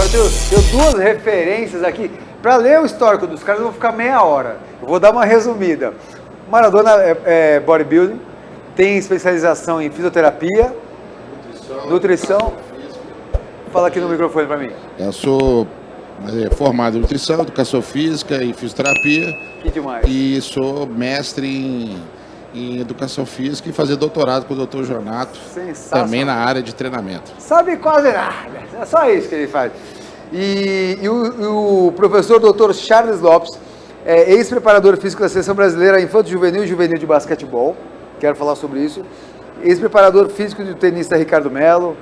tenho duas referências aqui. Para ler o histórico dos caras, eu vou ficar meia hora. Eu vou dar uma resumida. Maradona é bodybuilding, tem especialização em fisioterapia, nutrição. Fala aqui no microfone para mim. Eu sou formado em nutrição, educação física e fisioterapia. Que demais. E sou mestre em educação física e fazer doutorado com o Dr. Jonato, também na área de treinamento. Sabe quase nada, é só isso que ele faz. E o professor Dr. Charles Lopes, ex-preparador físico da Seleção Brasileira Infanto-Juvenil e Juvenil de Basquetebol, quero falar sobre isso, ex-preparador físico do tenista Ricardo Melo,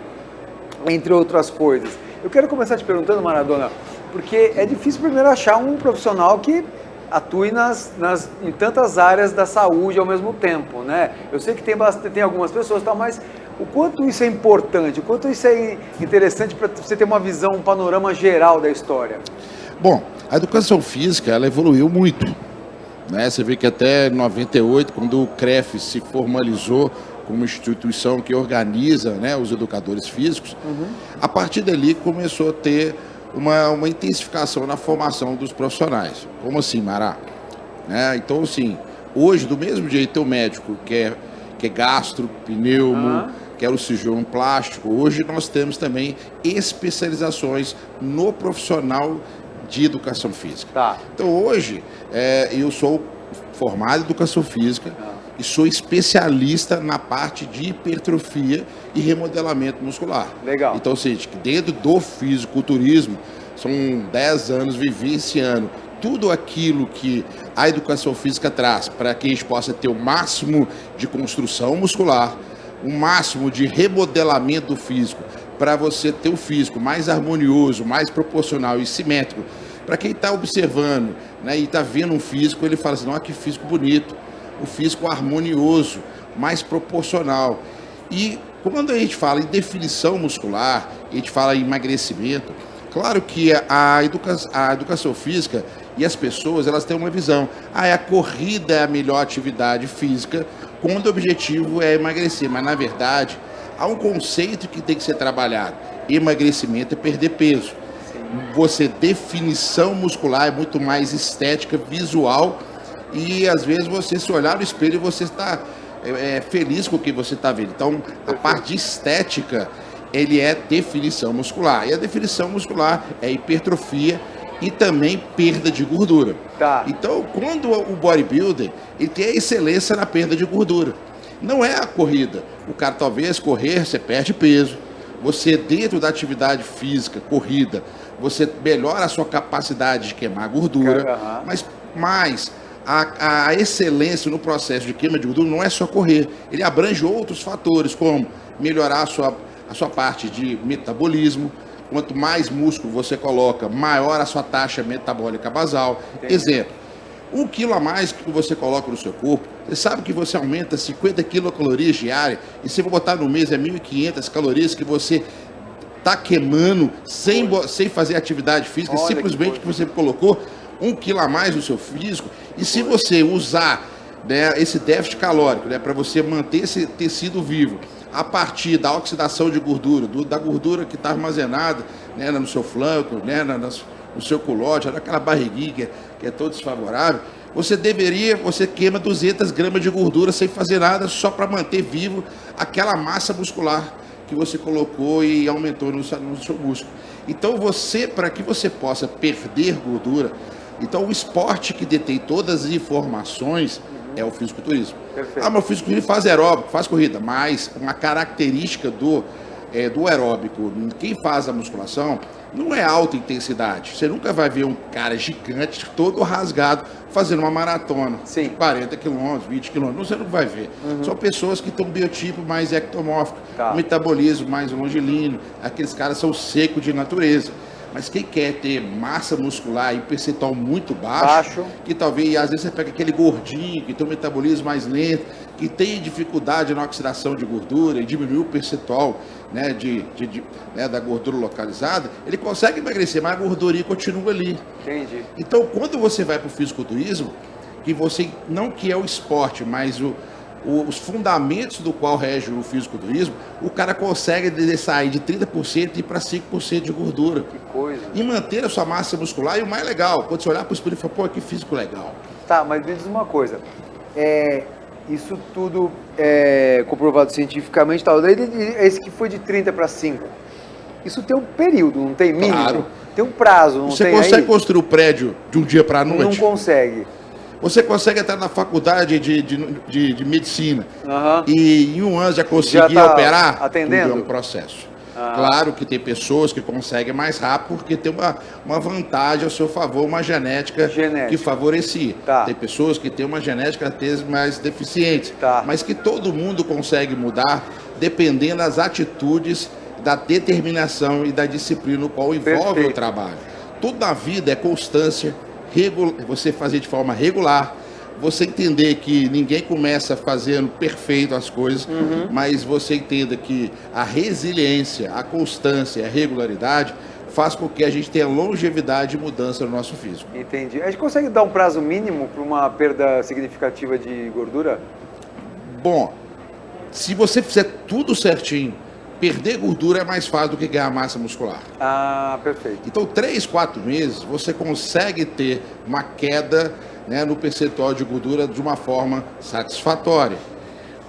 entre outras coisas. Eu quero começar te perguntando, Maradona, porque é difícil primeiro achar um profissional que atue em tantas áreas da saúde ao mesmo tempo, né? Eu sei que tem algumas pessoas, mas o quanto isso é importante, o quanto isso é interessante para você ter uma visão, um panorama geral da história? Bom, a educação física, ela evoluiu muito, né? Você vê que até 98, quando o CREF se formalizou como instituição que organiza, né, os educadores físicos, a partir dali começou a ter uma intensificação na formação dos profissionais. Como assim, Mará? Né? Então, assim, hoje, do mesmo jeito, tem o médico que é gastro, pneumo, que é o cirurgião plástico, hoje nós temos também especializações no profissional de educação física. Tá. Então, hoje, eu sou formado em educação física e sou especialista na parte de hipertrofia e remodelamento muscular. Legal. Então, assim, dentro do fisiculturismo, são 10 anos vivenciando tudo aquilo que a educação física traz para que a gente possa ter o máximo de construção muscular, o máximo de remodelamento do físico, para você ter o físico mais harmonioso, mais proporcional e simétrico. Para quem está observando, né, e está vendo um físico, ele fala assim, olha que físico bonito, o físico harmonioso, mais proporcional. E quando a gente fala em definição muscular, a gente fala em emagrecimento, claro que a educação física e as pessoas, elas têm uma visão. A corrida é a melhor atividade física quando o objetivo é emagrecer. Mas, na verdade, há um conceito que tem que ser trabalhado. Emagrecimento é perder peso. Definição muscular é muito mais estética, visual, e às vezes você se olhar no espelho e você está feliz com o que você está vendo. Então, a parte de estética, ele é definição muscular. E a definição muscular é hipertrofia e também perda de gordura. Tá. Então, quando o bodybuilder, ele tem a excelência na perda de gordura. Não é a corrida. O cara, talvez, correr, você perde peso. Você, dentro da atividade física, corrida, você melhora a sua capacidade de queimar gordura, mas a excelência no processo de queima de gordura não é só correr. Ele abrange outros fatores, como melhorar a sua parte de metabolismo. Quanto mais músculo você coloca, maior a sua taxa metabólica basal. Entendi. Exemplo, 1 quilo a mais que você coloca no seu corpo, você sabe que você aumenta 50 quilocalorias diárias, e se você botar no mês é 1.500 calorias que você está queimando sem fazer atividade física. Olha, simplesmente que você colocou 1 quilo a mais no seu físico. E se você usar, né, esse déficit calórico, né, para você manter esse tecido vivo, a partir da oxidação de gordura, da gordura que está armazenada, né, no seu flanco, né, no seu culote, naquela barriguinha que é todo desfavorável, você queima 200 gramas de gordura sem fazer nada, só para manter vivo aquela massa muscular que você colocou e aumentou no seu músculo. Então para que você possa perder gordura, então o esporte que detém todas as informações é o fisiculturismo. Perfeito. Mas o fisiculturismo faz aeróbico, faz corrida, mas uma característica do aeróbico, quem faz a musculação, não é alta intensidade. Você nunca vai ver um cara gigante, todo rasgado, fazendo uma maratona. Sim. De 40 quilômetros, 20 quilômetros. Você não vai ver. São pessoas que têm um biotipo mais ectomórfico, metabolismo mais longilíneo. Aqueles caras são secos de natureza. Mas quem quer ter massa muscular e percentual muito baixo, que talvez, às vezes você pega aquele gordinho, que tem um metabolismo mais lento, que tem dificuldade na oxidação de gordura e diminuiu o percentual, né, né, da gordura localizada, ele consegue emagrecer, mas a gordurinha continua ali. Entendi. Então, quando você vai para o fisiculturismo, que é o esporte, mas os fundamentos do qual rege o fisiculturismo, o cara consegue sair de 30% e ir para 5% de gordura. Que coisa. E manter a sua massa muscular. E o mais legal, quando você olhar para o espelho e falar, pô, que físico legal. Tá, mas me diz uma coisa. Isso tudo é comprovado cientificamente, tal. Esse que foi de 30 para 5. Isso tem um período, não tem mínimo? Claro. Tem um prazo, não Você tem consegue aí? construir o prédio de um dia para a noite? Não consegue. Você consegue entrar na faculdade de medicina Aham. e em um ano já conseguir Já tá operar? atendendo? Tudo é um processo. Claro que tem pessoas que conseguem mais rápido porque tem uma vantagem ao seu favor, uma genética que favorecia. Tá. Tem pessoas que têm uma genética às vezes mais deficiente, Tá. mas que todo mundo consegue mudar dependendo das atitudes, da determinação e da disciplina no qual envolve Perfeito. o trabalho. Tudo na vida é constância, você fazer de forma regular, você entender que ninguém começa fazendo perfeito as coisas, mas você entenda que a resiliência, a constância, a regularidade faz com que a gente tenha longevidade e mudança no nosso físico. Entendi. A gente consegue dar um prazo mínimo para uma perda significativa de gordura? Bom, se você fizer tudo certinho, perder gordura é mais fácil do que ganhar massa muscular. Ah, perfeito. Então, 3, 4 meses, você consegue ter uma queda, né, no percentual de gordura de uma forma satisfatória.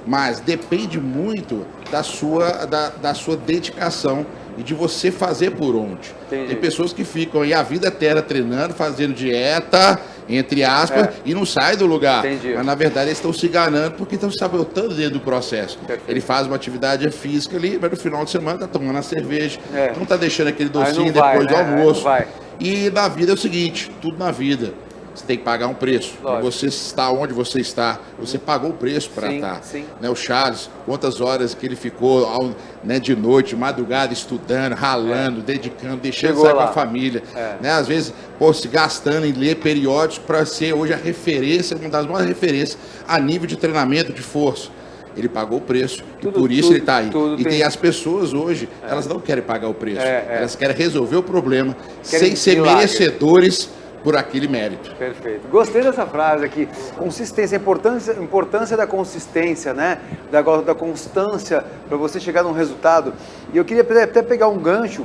Mas depende muito da sua dedicação e de você fazer por onde. Entendi. Tem pessoas que ficam aí a vida inteira treinando, fazendo dieta, entre aspas, e não saem do lugar. Entendi. Mas na verdade eles estão se enganando porque estão se sabotando dentro do processo. Perfeito. Ele faz uma atividade física ali, mas no final de semana está tomando a cerveja, É. não está deixando aquele docinho Aí não vai, depois do né? Aí não almoço. vai. E na vida é o seguinte, tudo na vida, você tem que pagar um preço. Lógico. Você está onde você está, você pagou o preço para Sim, estar. sim. Né, o Charles, quantas horas que ele ficou, né, de noite, de madrugada, estudando, ralando, dedicando, deixando Chegou sair com lá. a família. É. Né, às vezes, se gastando em ler periódicos para ser hoje a referência, uma das maiores referências a nível de treinamento de força. Ele pagou o preço e por isso ele está aí. E tem as pessoas hoje, elas não querem pagar o preço. Elas querem resolver o problema sem ser milagre. merecedores por aquele mérito. Perfeito. Gostei dessa frase aqui. Consistência, importância da consistência, né? Da constância para você chegar num resultado. E eu queria até pegar um gancho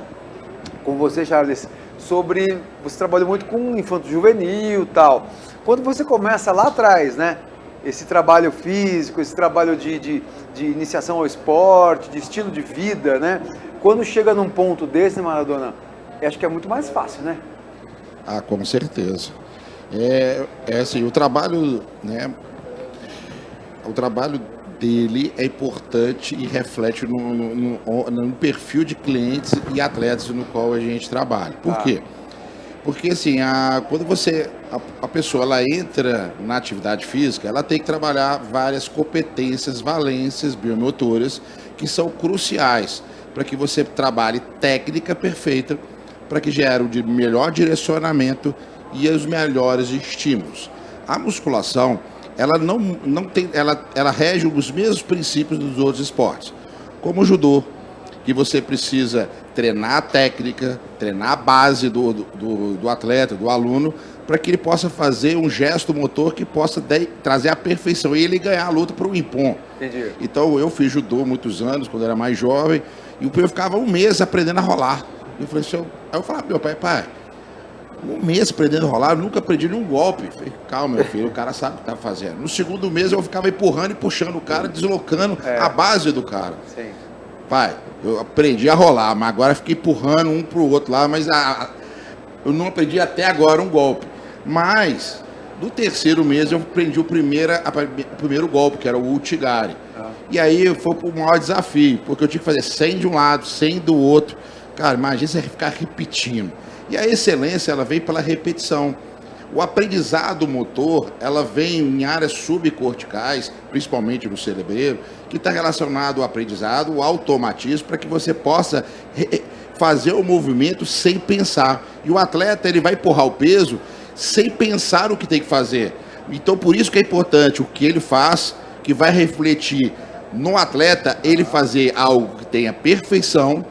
com você, Charles, sobre... Você trabalhou muito com infanto juvenil e tal. Quando você começa lá atrás, né? Esse trabalho físico, esse trabalho de iniciação ao esporte, de estilo de vida, né? Quando chega num ponto desse, Maradona, acho que é muito mais fácil, né? Ah, com certeza. É assim, o trabalho, né? O trabalho dele é importante e reflete no perfil de clientes e atletas no qual a gente trabalha. Por quê? Porque assim, quando a pessoa ela entra na atividade física, ela tem que trabalhar várias competências, valências biomotoras que são cruciais para que você trabalhe técnica perfeita, para que gere o melhor direcionamento e os melhores estímulos. A musculação, ela não tem, ela rege os mesmos princípios dos outros esportes, como o judô, que você precisa treinar a técnica, treinar a base do atleta, do aluno, para que ele possa fazer um gesto motor que possa trazer a perfeição e ele ganhar a luta para o impor. Entendi. Então eu fiz judô muitos anos, quando era mais jovem, e eu ficava um mês aprendendo a rolar. Eu falei assim, aí eu falava pro meu pai, um mês aprendendo a rolar, eu nunca aprendi nenhum golpe. Eu falei, calma, meu filho, o cara sabe o que tá fazendo. No segundo mês eu ficava empurrando e puxando o cara, deslocando a base do cara. Sim. Pai, eu aprendi a rolar, mas agora fiquei empurrando um pro outro lá, mas eu não aprendi até agora um golpe. Mas, no terceiro mês eu aprendi o primeiro golpe, que era o Utigari. E aí foi o maior desafio, porque eu tinha que fazer 100 de um lado, 100 do outro. Cara, imagina você ficar repetindo. E a excelência, ela vem pela repetição. O aprendizado motor, ela vem em áreas subcorticais, principalmente no cerebelo, que está relacionado ao aprendizado, ao automatismo, para que você possa fazer o movimento sem pensar. E o atleta, ele vai empurrar o peso sem pensar o que tem que fazer. Então, por isso que é importante o que ele faz, que vai refletir no atleta, ele fazer algo que tenha perfeição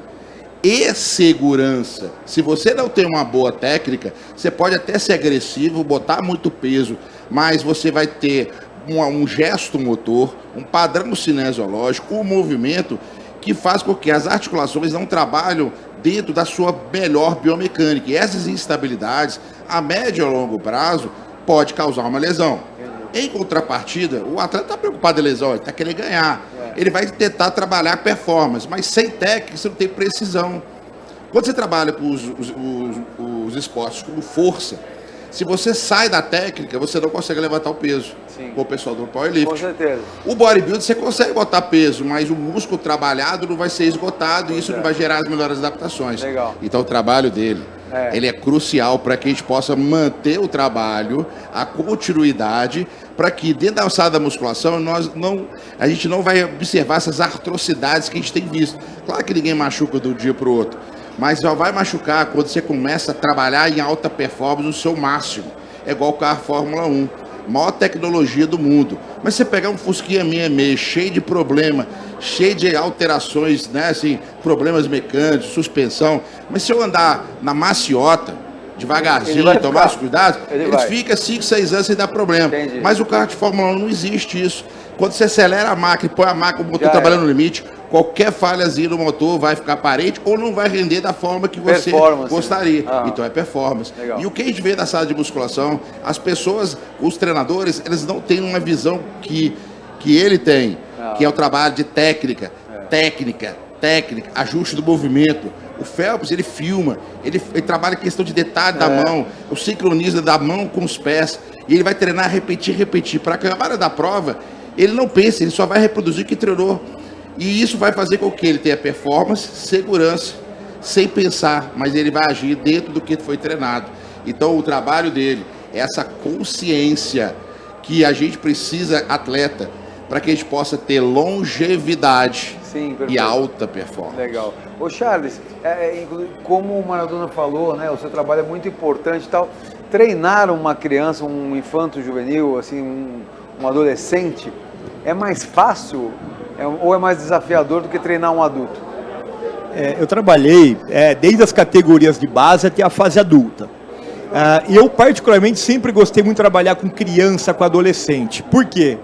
e segurança. Se você não tem uma boa técnica, você pode até ser agressivo, botar muito peso, mas você vai ter um gesto motor, um padrão cinesiológico, um movimento que faz com que as articulações não trabalham dentro da sua melhor biomecânica. E essas instabilidades, a médio e a longo prazo, pode causar uma lesão. Em contrapartida, o atleta está preocupado em lesão, ele está querendo ganhar. Ele vai tentar trabalhar performance, mas sem técnica você não tem precisão. Quando você trabalha com os esportes como força, se você sai da técnica, você não consegue levantar o peso. Sim. Com o pessoal do powerlifting. Com certeza. O bodybuilding você consegue botar peso, mas o músculo trabalhado não vai ser esgotado e isso não vai gerar as melhores adaptações. Legal. Então o trabalho dele, ele é crucial para que a gente possa manter o trabalho, a continuidade, para que dentro da alçada da musculação a gente não vai observar essas atrocidades que a gente tem visto. Claro que ninguém machuca de um dia para o outro, mas só vai machucar quando você começa a trabalhar em alta performance no seu máximo. É igual o carro Fórmula 1, maior tecnologia do mundo. Mas você pegar um Fusquinha 66 cheio de problema, cheio de alterações, né, assim, problemas mecânicos, suspensão, mas se eu andar na maciota, devagarzinho, tomar os cuidados, ele fica 5, 6 anos sem dar problema. Entendi. Mas o carro de Fórmula 1 não existe isso. Quando você acelera a máquina, põe a máquina, o motor trabalhando no limite, qualquer falhazinha no motor vai ficar aparente ou não vai render da forma que você gostaria. Então é performance. Legal. E o que a gente vê na sala de musculação, as pessoas, os treinadores, eles não têm uma visão que ele tem, que é o trabalho de técnica, ajuste do movimento. O Phelps, ele filma, ele trabalha a questão de detalhe da mão, o sincroniza da mão com os pés, e ele vai treinar, repetir. Para acabar da prova, ele não pensa, ele só vai reproduzir o que treinou. E isso vai fazer com que ele tenha performance, segurança, sem pensar, mas ele vai agir dentro do que foi treinado. Então o trabalho dele é essa consciência que a gente precisa, atleta, para que a gente possa ter longevidade. Sim, e alta performance. Legal. Ô Charles, como o Maradona falou, né, o seu trabalho é muito importante e tal. Treinar uma criança, um infanto juvenil, assim, um adolescente, é mais fácil ou é mais desafiador do que treinar um adulto? Eu trabalhei desde as categorias de base até a fase adulta. E eu particularmente sempre gostei muito de trabalhar com criança, com adolescente. Por quê?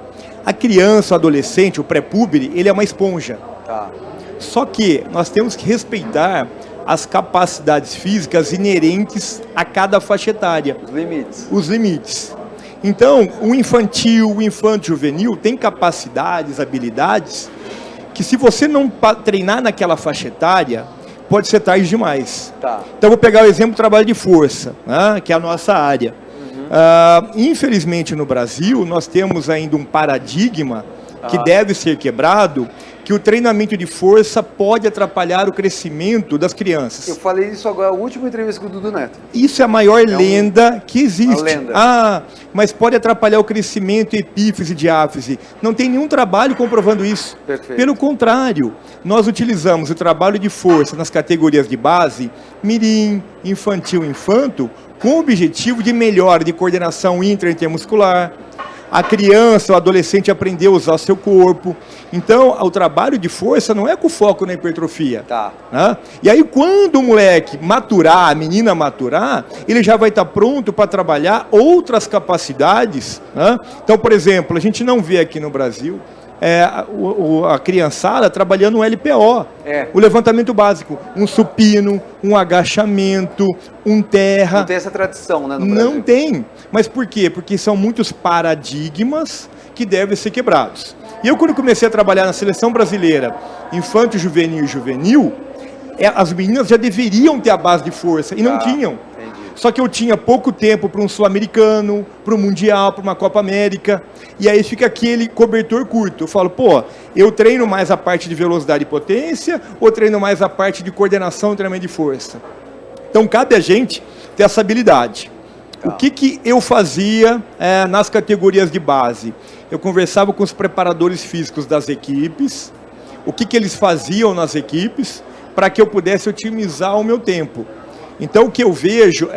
A criança, o adolescente, o pré-púbere, ele é uma esponja. Tá. Só que nós temos que respeitar as capacidades físicas inerentes a cada faixa etária. Os limites. Então, o infantil, o infanto juvenil tem capacidades, habilidades, que se você não treinar naquela faixa etária, pode ser tarde demais. Tá. Então, vou pegar o exemplo do trabalho de força, né, que é a nossa área. Infelizmente, no Brasil, nós temos ainda um paradigma que deve ser quebrado, que o treinamento de força pode atrapalhar o crescimento das crianças. Eu falei isso agora, a última entrevista com o Dudu Neto. Isso é a maior lenda que existe. Lenda. Mas pode atrapalhar o crescimento epífise e diáfise. Não tem nenhum trabalho comprovando isso. Perfeito. Pelo contrário, nós utilizamos o trabalho de força nas categorias de base, mirim, infantil e infanto, com o objetivo de melhora de coordenação intra e intermuscular. A criança, o adolescente aprendeu a usar o seu corpo. Então, o trabalho de força não é com foco na hipertrofia. Tá. Né? E aí, quando o moleque maturar, a menina maturar, ele já vai estar pronto para trabalhar outras capacidades. Né? Então, por exemplo, a gente não vê aqui no Brasil a criançada trabalhando um LPO, o levantamento básico, um supino, um agachamento, um terra. Não tem essa tradição, né, no Brasil? Não tem. Mas por quê? Porque são muitos paradigmas que devem ser quebrados. E eu, quando comecei a trabalhar na seleção brasileira, infanto, juvenil e juvenil, as meninas já deveriam ter a base de força e não tinham. Só que eu tinha pouco tempo para um sul-americano, para um mundial, para uma Copa América. E aí fica aquele cobertor curto. Eu falo, eu treino mais a parte de velocidade e potência ou treino mais a parte de coordenação e treinamento de força? Então cabe a gente ter essa habilidade. O que eu fazia nas categorias de base? Eu conversava com os preparadores físicos das equipes, o que eles faziam nas equipes, para que eu pudesse otimizar o meu tempo. Então, o que eu vejo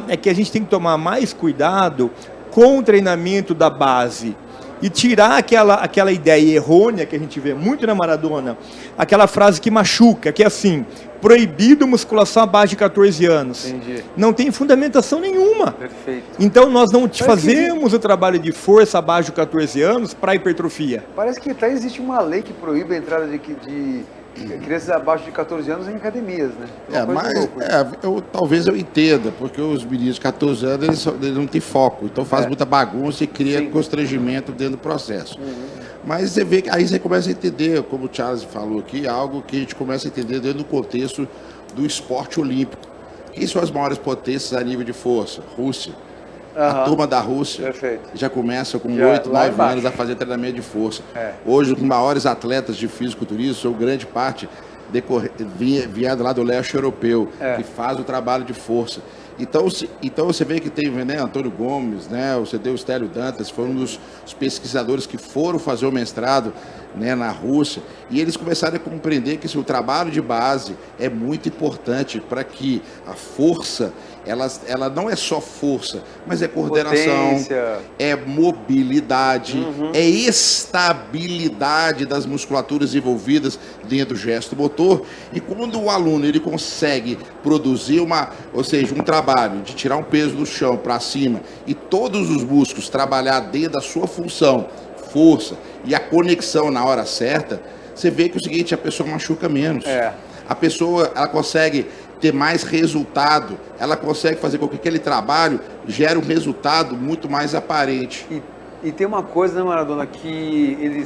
é que a gente tem que tomar mais cuidado com o treinamento da base e tirar aquela ideia errônea que a gente vê muito na Maradona, aquela frase que machuca, que é assim, proibido musculação abaixo de 14 anos. Entendi. Não tem fundamentação nenhuma. Perfeito. Então nós não te Parece que fazemos o trabalho de força abaixo de 14 anos para hipertrofia. Parece que até existe uma lei que proíbe a entrada de crianças abaixo de 14 anos em academias, né? Talvez eu entenda, porque os meninos de 14 anos eles não têm foco, então faz muita bagunça e cria constrangimento dentro do processo. Mas você vê que aí você começa a entender, como o Charles falou aqui, algo que a gente começa a entender dentro do contexto do esporte olímpico. Quem são as maiores potências a nível de força? Rússia. A turma da Rússia já começa com 8, 9 anos a fazer treinamento de força. Hoje, os maiores atletas de fisiculturismo são grande parte viado lá do leste europeu, que faz o trabalho de força. Então você vê que tem, né, Antônio Gomes, né, você tem o Stélio Dantas, foram um dos pesquisadores que foram fazer o mestrado, né, na Rússia, e eles começaram a compreender que o trabalho de base é muito importante para que a força, ela não é só força, mas é coordenação, potência, é mobilidade, é estabilidade das musculaturas envolvidas dentro do gesto motor. E quando o aluno ele consegue produzir um trabalho de tirar um peso do chão para cima e todos os músculos trabalhar dentro da sua função, força e a conexão na hora certa, você vê que o seguinte, a pessoa machuca menos. A pessoa ela consegue ter mais resultado, ela consegue fazer com que aquele trabalho gere um resultado muito mais aparente. E tem uma coisa, né, Maradona, que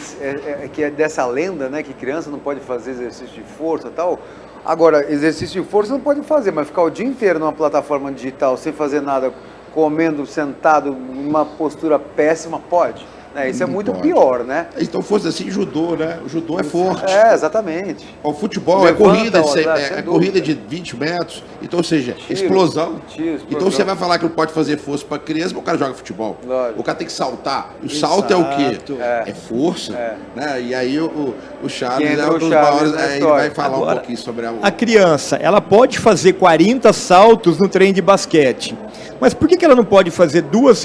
que é dessa lenda, né, que criança não pode fazer exercício de força e tal. Agora, exercício de força não pode fazer, mas ficar o dia inteiro numa plataforma digital sem fazer nada, comendo, sentado, numa postura péssima, pode. Isso é muito pior, né? Então, fosse assim, judô, né? O judô é forte. Exatamente. O futebol é corrida de 20 metros. Então, ou seja, explosão. Então, você vai falar que não pode fazer força para criança, mas o cara joga futebol. Lógico. O cara tem que saltar. O salto é o quê? É força. Né? E aí, o Charles é um dos maiores. Ele vai falar agora, um pouquinho sobre a criança. Ela pode fazer 40 saltos no treino de basquete. Mas por que ela não pode fazer duas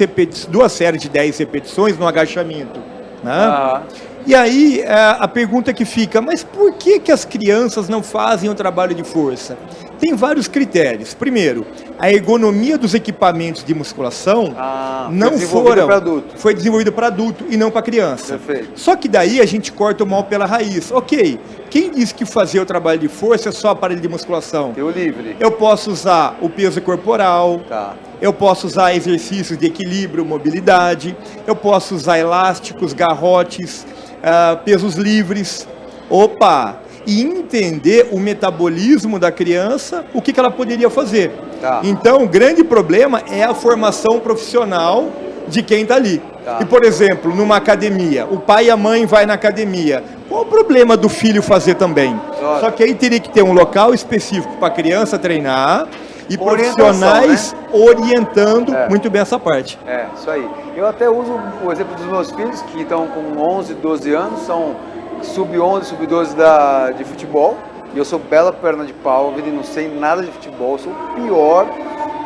séries de 10 repetições no agachamento? Né? E aí a pergunta que fica, mas por que as crianças não fazem o trabalho de força? Tem vários critérios. Primeiro, a ergonomia dos equipamentos de musculação foi desenvolvida para adulto e não para criança. Perfeito. Só que daí a gente corta o mal pela raiz. Ok, quem disse que fazer o trabalho de força é só aparelho de musculação? Deu livre. Eu posso usar o peso corporal, eu posso usar exercícios de equilíbrio, mobilidade, eu posso usar elásticos, garrotes, pesos livres. E entender o metabolismo da criança, o que ela poderia fazer. Então, o grande problema é a formação profissional de quem está ali. E, por exemplo, numa academia, o pai e a mãe vai na academia. Qual o problema do filho fazer também? Só que aí teria que ter um local específico para a criança treinar e profissionais, né, orientando muito bem essa parte. Isso aí. Eu até uso o exemplo dos meus filhos, que estão com 11, 12 anos, são sub-11, sub-12 de futebol, e eu sou bela perna de pau, e não sei nada de futebol, sou o pior.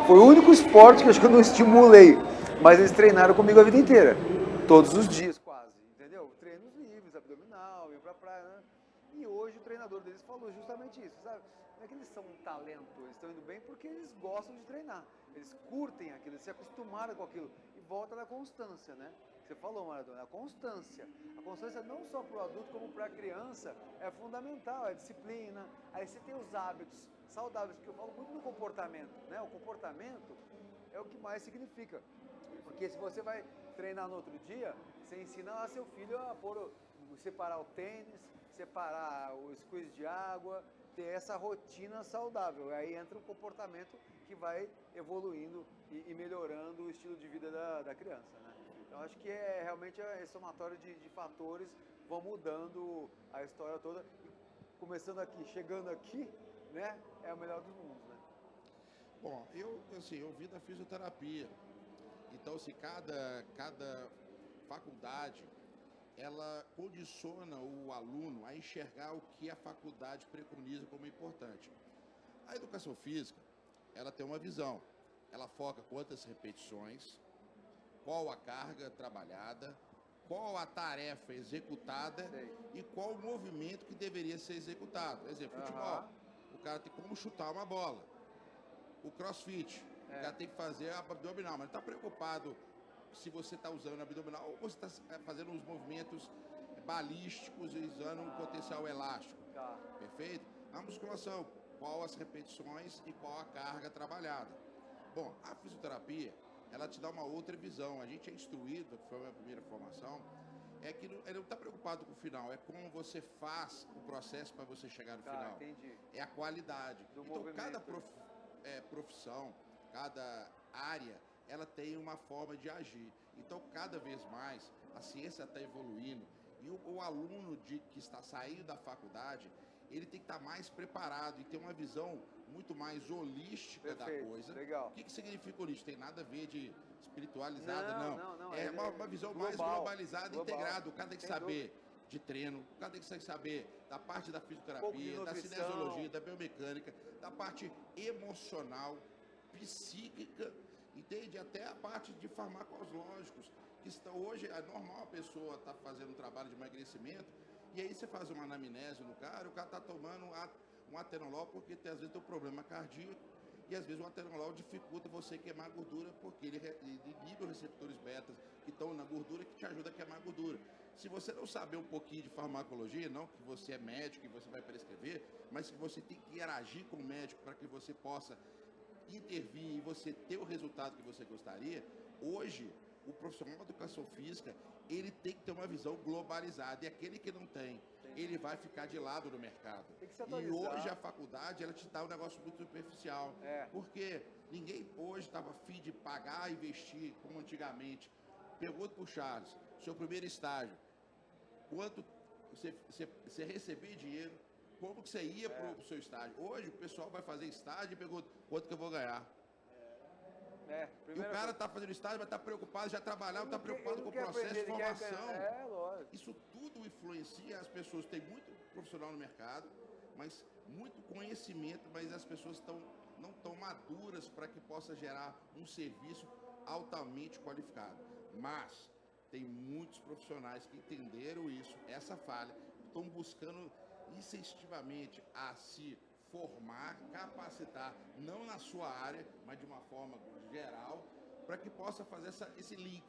Foi o único esporte que eu acho que eu não estimulei, mas eles treinaram comigo a vida inteira, todos os dias quase, entendeu? Treinos livres, abdominal, ir pra praia, né? E hoje o treinador deles falou justamente isso, sabe? Não é que eles são um talento, eles estão indo bem porque eles gostam de treinar, eles curtem aquilo, eles se acostumaram com aquilo, e volta da constância, né? Você falou, Maradona, a constância. A constância não só para o adulto como para a criança é fundamental, é disciplina. Aí você tem os hábitos saudáveis, porque eu falo muito no comportamento, né? O comportamento é o que mais significa. Porque se você vai treinar no outro dia, você ensina lá seu filho a separar o tênis, separar o squeeze de água, ter essa rotina saudável. Aí entra o comportamento que vai evoluindo e melhorando o estilo de vida da criança, né? Então, acho que realmente é somatório de fatores, vão mudando a história toda. E começando aqui, chegando aqui, né, é o melhor dos mundos, né? Bom, eu vi da fisioterapia. Então, cada faculdade, ela condiciona o aluno a enxergar o que a faculdade preconiza como importante. A educação física, ela tem uma visão. Ela foca quantas repetições, qual a carga trabalhada, qual a tarefa executada e qual o movimento que deveria ser executado. Por exemplo, futebol. O cara tem como chutar uma bola. O crossfit, o cara tem que fazer abdominal, mas não está preocupado se você está usando abdominal ou você está fazendo os movimentos balísticos e usando um potencial elástico. Tá. Perfeito? A musculação, qual as repetições e qual a carga trabalhada. Bom, a fisioterapia, ela te dá uma outra visão. A gente é instruído, que foi a minha primeira formação, é que ele não está preocupado com o final, é como você faz o processo para você chegar no final. Entendi. É a qualidade. Do Então, movimento. cada profissão, cada área, ela tem uma forma de agir. Então, cada vez mais, a ciência está evoluindo e o aluno que está saindo da faculdade, ele tem que estar mais preparado e ter uma visão muito mais holística da coisa. Legal. O que significa holístico? Tem nada a ver de espiritualizada, não. É uma visão global, mais globalizada, global. integrada. O cara tem que Sem saber de treino, o cara tem que saber da parte da Pouco de fisioterapia, da nutrição. cinesiologia, da biomecânica, da parte emocional, psíquica, entende? Até a parte de farmacológicos, que estão hoje, é normal a pessoa estar fazendo um trabalho de emagrecimento, e aí você faz uma anamnese no cara, o cara está tomando um atenolol porque às vezes tem um problema cardíaco, e às vezes o atenolol dificulta você queimar gordura, porque ele inibe os receptores betas que estão na gordura, que te ajuda a queimar gordura. Se você não saber um pouquinho de farmacologia, não que você é médico e você vai prescrever, mas que você tem que interagir com o médico para que você possa intervir e você ter o resultado que você gostaria, hoje o profissional de educação física, ele tem que ter uma visão globalizada, e aquele que não tem, ele vai ficar de lado no mercado. Tem que se E atualizar. hoje a faculdade, ela te dá um negócio muito superficial, porque ninguém hoje estava afim de pagar e investir como antigamente. Pergunta pro Charles, seu primeiro estágio, quanto você recebia dinheiro, como que você ia pro seu estágio? Hoje o pessoal vai fazer estágio e pergunta, quanto que eu vou ganhar? E o cara está fazendo estágio, mas está preocupado, já trabalhava, está preocupado com o processo de formação. Lógico. Isso tudo influencia as pessoas. Tem muito profissional no mercado, mas muito conhecimento, mas as pessoas não estão maduras para que possa gerar um serviço altamente qualificado. Mas tem muitos profissionais que entenderam isso, essa falha, estão buscando instintivamente a se formar, capacitar, não na sua área, mas de uma forma geral, para que possa fazer esse link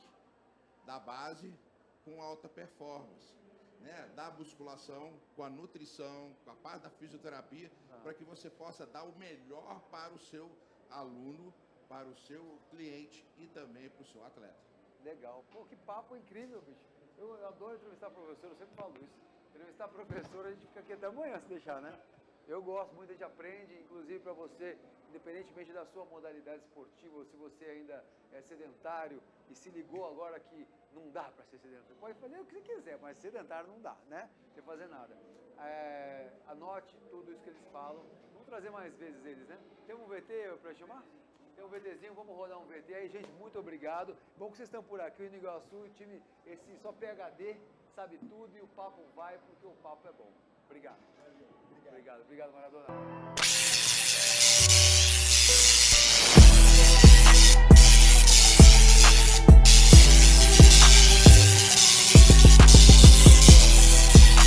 da base com alta performance, né? Da musculação com a nutrição, com a parte da fisioterapia, para que você possa dar o melhor para o seu aluno, para o seu cliente e também para o seu atleta. Legal. Pô, que papo incrível, bicho. Eu adoro entrevistar professor, eu sempre falo isso. Entrevistar professor, a gente fica aqui até amanhã se deixar, né? Eu gosto muito, a gente aprende, inclusive para você, independentemente da sua modalidade esportiva, ou se você ainda é sedentário e se ligou agora que não dá para ser sedentário. Pode fazer o que você quiser, mas sedentário não dá, né? Sem fazer nada. Anote tudo isso que eles falam. Vamos trazer mais vezes eles, né? Tem um VT para chamar? Tem um VTzinho, vamos rodar um VT aí, gente, muito obrigado. Bom que vocês estão por aqui, o Iguaçu, o time, esse só PHD, sabe tudo e o papo vai porque o papo é bom. Obrigado. Obrigado, Maradona.